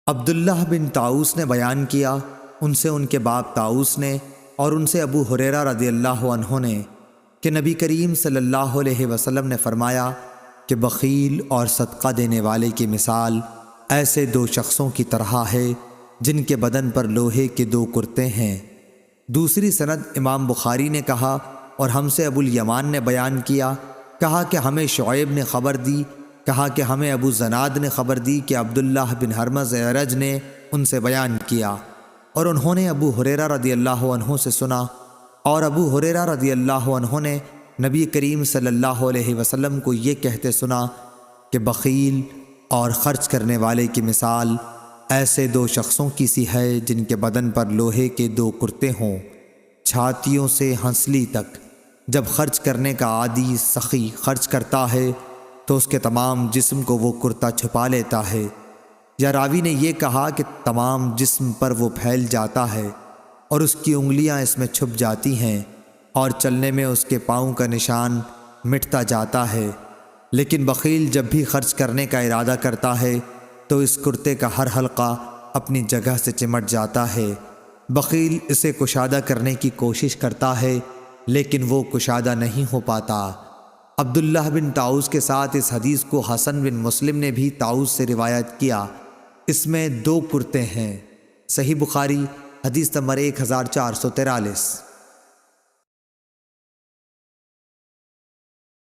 عبداللہ بن طاؤس نے بیان کیا، ان سے ان کے باپ طاؤس نے اور ان سے ابو ہریرہ رضی اللہ عنہ نے کہ نبی کریم صلی اللہ علیہ وسلم نے فرمایا کہ بخیل اور صدقہ دینے والے کی مثال ایسے دو شخصوں کی طرح ہے جن کے بدن پر لوہے کے دو کرتے ہیں۔ دوسری سند امام بخاری نے کہا اور ہم سے ابو الیمان نے بیان کیا، کہا کہ ہمیں شعیب نے خبر دی، کہا کہ ہمیں ابو زناد نے خبر دی کہ عبداللہ بن ہرمز اعرج نے ان سے بیان کیا اور انہوں نے ابو ہریرہ رضی اللہ عنہ سے سنا، اور ابو ہریرہ رضی اللہ عنہ نے نبی کریم صلی اللہ علیہ وسلم کو یہ کہتے سنا کہ بخیل اور خرچ کرنے والے کی مثال ایسے دو شخصوں کی سی ہے جن کے بدن پر لوہے کے دو کرتے ہوں، چھاتیوں سے ہنسلی تک۔ جب خرچ کرنے کا عادی سخی خرچ کرتا ہے تو اس کے تمام جسم کو وہ کرتا چھپا لیتا ہے، یا راوی نے یہ کہا کہ تمام جسم پر وہ پھیل جاتا ہے اور اس کی انگلیاں اس میں چھپ جاتی ہیں اور چلنے میں اس کے پاؤں کا نشان مٹتا جاتا ہے۔ لیکن بخیل جب بھی خرچ کرنے کا ارادہ کرتا ہے تو اس کرتے کا ہر حلقہ اپنی جگہ سے چمٹ جاتا ہے۔ بخیل اسے کشادہ کرنے کی کوشش کرتا ہے لیکن وہ کشادہ نہیں ہو پاتا۔ عبداللہ بن طاؤس کے ساتھ اس حدیث کو حسن بن مسلم نے بھی طاؤس سے روایت کیا، اس میں دو کرتے ہیں۔ صحیح بخاری حدیث نمبر 1443۔